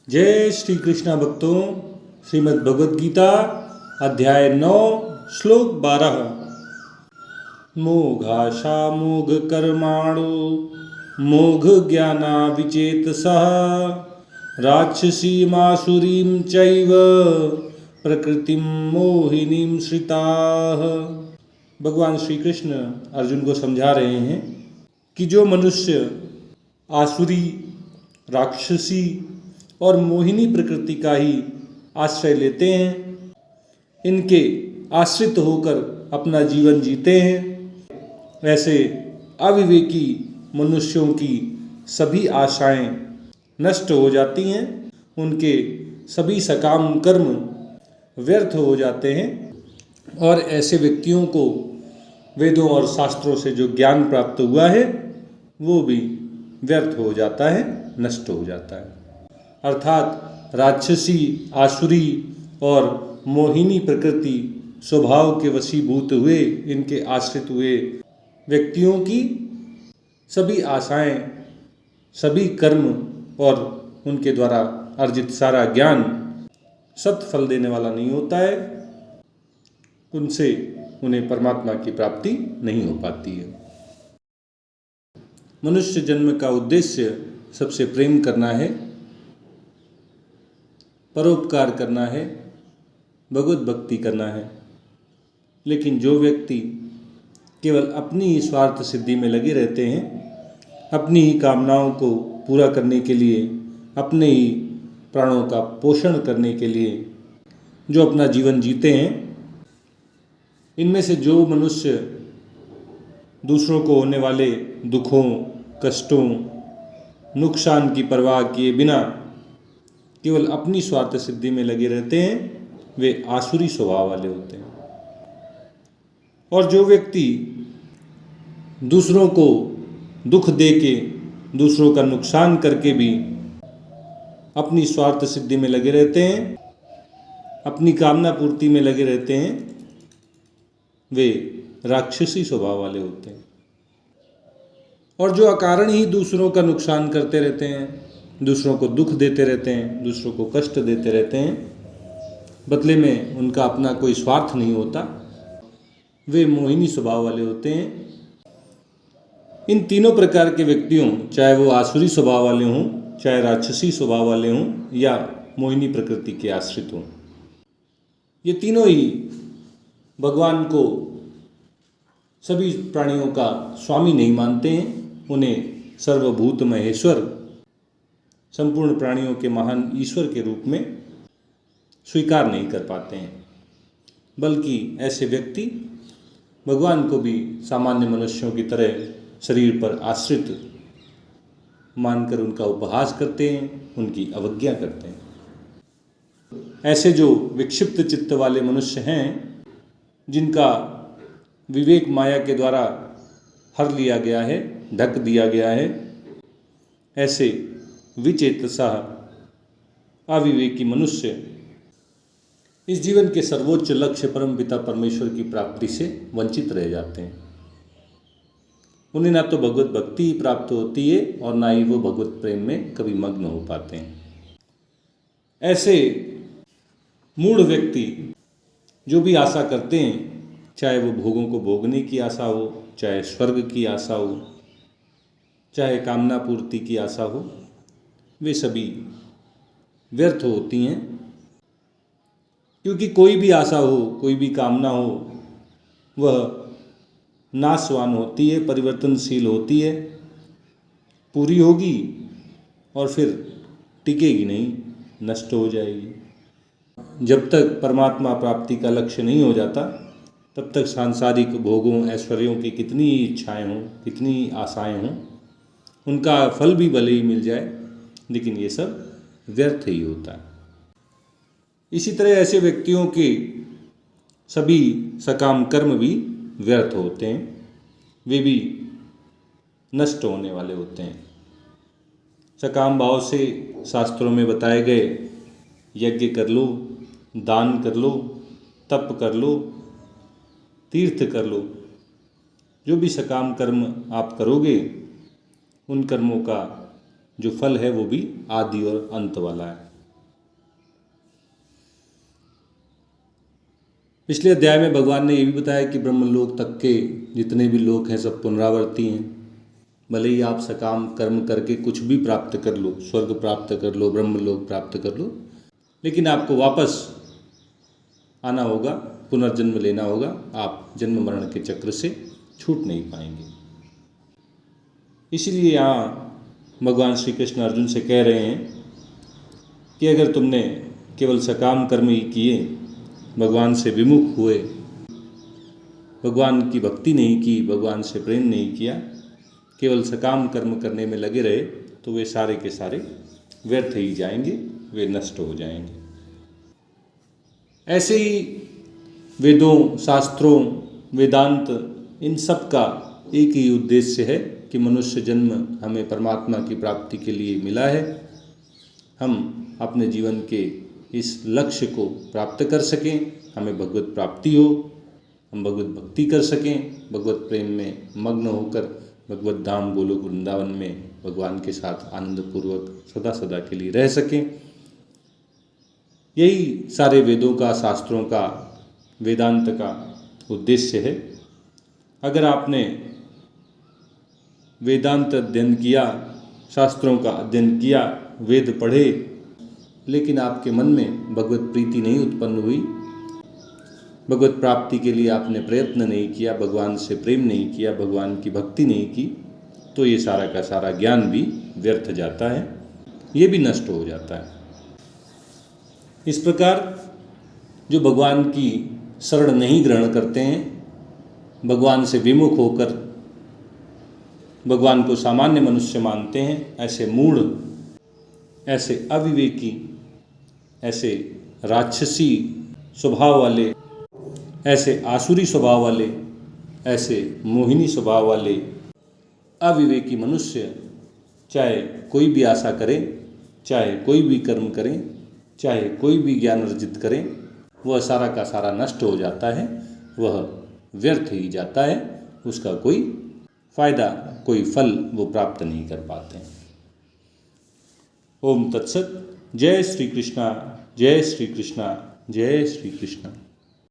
जय श्री कृष्णा भक्तों, श्रीमद् भगवद गीता अध्याय 9 श्लोक 12। मोघाशा मोघ कर्माणो मोघ ज्ञाना विचेतसः राक्षसी मासुरीं चैव प्रकृतिं मोहिनीं श्रिताः। भगवान श्री कृष्ण अर्जुन को समझा रहे हैं कि जो मनुष्य आसुरी, राक्षसी और मोहिनी प्रकृति का ही आश्रय लेते हैं, इनके आश्रित होकर अपना जीवन जीते हैं, ऐसे अविवेकी मनुष्यों की सभी आशाएं नष्ट हो जाती हैं, उनके सभी सकाम कर्म व्यर्थ हो जाते हैं और ऐसे व्यक्तियों को वेदों और शास्त्रों से जो ज्ञान प्राप्त हुआ है वो भी व्यर्थ हो जाता है, नष्ट हो जाता है। अर्थात राक्षसी, आसुरी और मोहिनी प्रकृति स्वभाव के वशीभूत हुए, इनके आश्रित हुए व्यक्तियों की सभी आशाएं, सभी कर्म और उनके द्वारा अर्जित सारा ज्ञान सत्फल देने वाला नहीं होता है, उनसे उन्हें परमात्मा की प्राप्ति नहीं हो पाती है। मनुष्य जन्म का उद्देश्य सबसे प्रेम करना है, परोपकार करना है, भगवत भक्ति करना है। लेकिन जो व्यक्ति केवल अपनी ही स्वार्थ सिद्धि में लगे रहते हैं, अपनी ही कामनाओं को पूरा करने के लिए, अपने ही प्राणों का पोषण करने के लिए जो अपना जीवन जीते हैं, इनमें से जो मनुष्य दूसरों को होने वाले दुखों, कष्टों, नुकसान की परवाह किए बिना केवल अपनी स्वार्थ सिद्धि में लगे रहते हैं, वे आसुरी स्वभाव वाले होते हैं। और जो व्यक्ति दूसरों को दुख दे के, दूसरों का नुकसान करके भी अपनी स्वार्थ सिद्धि में लगे रहते हैं, अपनी कामना पूर्ति में लगे रहते हैं, वे राक्षसी स्वभाव वाले होते हैं। और जो अकारण ही दूसरों का नुकसान करते रहते हैं, दूसरों को दुख देते रहते हैं, दूसरों को कष्ट देते रहते हैं, बदले में उनका अपना कोई स्वार्थ नहीं होता, वे मोहिनी स्वभाव वाले होते हैं। इन तीनों प्रकार के व्यक्तियों, चाहे वो आसुरी स्वभाव वाले हों, चाहे राक्षसी स्वभाव वाले हों या मोहिनी प्रकृति के आश्रित हों, ये तीनों ही भगवान को सभी प्राणियों का स्वामी नहीं मानते हैं, उन्हें सर्वभूत महेश्वर, संपूर्ण प्राणियों के महान ईश्वर के रूप में स्वीकार नहीं कर पाते हैं। बल्कि ऐसे व्यक्ति भगवान को भी सामान्य मनुष्यों की तरह शरीर पर आश्रित मानकर उनका उपहास करते हैं, उनकी अवज्ञा करते हैं। ऐसे जो विक्षिप्त चित्त वाले मनुष्य हैं, जिनका विवेक माया के द्वारा हर लिया गया है, ढक दिया गया है, ऐसे विचेतसा अविवेकी मनुष्य इस जीवन के सर्वोच्च लक्ष्य परम पिता परमेश्वर की प्राप्ति से वंचित रह जाते हैं। उन्हें ना तो भगवत भक्ति प्राप्त होती है और ना ही वो भगवत प्रेम में कभी मग्न हो पाते हैं। ऐसे मूढ़ व्यक्ति जो भी आशा करते हैं, चाहे वो भोगों को भोगने की आशा हो, चाहे स्वर्ग की आशा हो, चाहे कामना पूर्ति की आशा हो, वे सभी व्यर्थ होती हैं। क्योंकि कोई भी आशा हो, कोई भी कामना हो, वह नाशवान होती है, परिवर्तनशील होती है, पूरी होगी और फिर टिकेगी नहीं, नष्ट हो जाएगी। जब तक परमात्मा प्राप्ति का लक्ष्य नहीं हो जाता, तब तक सांसारिक भोगों, ऐश्वर्यों की कितनी इच्छाएं हों, कितनी आशाएं हों, उनका फल भी भले ही मिल जाए, लेकिन ये सब व्यर्थ ही होता है। इसी तरह ऐसे व्यक्तियों के सभी सकाम कर्म भी व्यर्थ होते हैं, वे भी नष्ट होने वाले होते हैं। सकाम भाव से शास्त्रों में बताए गए यज्ञ कर लो, दान कर लो, तप कर लो, तीर्थ कर लो, जो भी सकाम कर्म आप करोगे, उन कर्मों का जो फल है वो भी आदि और अंत वाला है। पिछले अध्याय में भगवान ने ये भी बताया कि ब्रह्मलोक तक के जितने भी लोक हैं सब पुनरावर्ती हैं। भले ही आप सकाम कर्म करके कुछ भी प्राप्त कर लो, स्वर्ग प्राप्त कर लो, ब्रह्मलोक प्राप्त कर लो, लेकिन आपको वापस आना होगा, पुनर्जन्म लेना होगा। आप जन्म मरण के चक्र से छूट नहीं पाएंगे। इसीलिए यहाँ भगवान श्री कृष्ण अर्जुन से कह रहे हैं कि अगर तुमने केवल सकाम कर्म ही किए, भगवान से विमुख हुए, भगवान की भक्ति नहीं की, भगवान से प्रेम नहीं किया, केवल सकाम कर्म करने में लगे रहे, तो वे सारे के सारे व्यर्थ ही जाएंगे, वे नष्ट हो जाएंगे। ऐसे ही वेदों, शास्त्रों, वेदांत, इन सब का एक ही उद्देश्य है कि मनुष्य जन्म हमें परमात्मा की प्राप्ति के लिए मिला है। हम अपने जीवन के इस लक्ष्य को प्राप्त कर सकें, हमें भगवत प्राप्ति हो, हम भगवत भक्ति कर सकें, भगवत प्रेम में मग्न होकर भगवत धाम गोलोक वृंदावन में भगवान के साथ आनंदपूर्वक सदा सदा के लिए रह सकें। यही सारे वेदों का, शास्त्रों का, वेदांत का उद्देश्य है। अगर आपने वेदांत अध्ययन किया, शास्त्रों का अध्ययन किया, वेद पढ़े, लेकिन आपके मन में भगवत प्रीति नहीं उत्पन्न हुई, भगवत प्राप्ति के लिए आपने प्रयत्न नहीं किया, भगवान से प्रेम नहीं किया, भगवान की भक्ति नहीं की, तो ये सारा का सारा ज्ञान भी व्यर्थ जाता है, ये भी नष्ट हो जाता है। इस प्रकार जो भगवान की शरण नहीं ग्रहण करते हैं, भगवान से विमुख होकर भगवान को सामान्य मनुष्य मानते हैं, ऐसे मूढ़, ऐसे अविवेकी, ऐसे राक्षसी स्वभाव वाले, ऐसे आसुरी स्वभाव वाले, ऐसे मोहिनी स्वभाव वाले अविवेकी मनुष्य चाहे कोई भी आशा करें, चाहे कोई भी कर्म करें, चाहे कोई भी ज्ञान अर्जित करें, वह सारा का सारा नष्ट हो जाता है, वह व्यर्थ ही जाता है, उसका कोई फायदा, कोई फल वो प्राप्त नहीं कर पाते हैं। ओम तत्सत। जय श्री कृष्णा, जय श्री कृष्णा, जय श्री कृष्णा।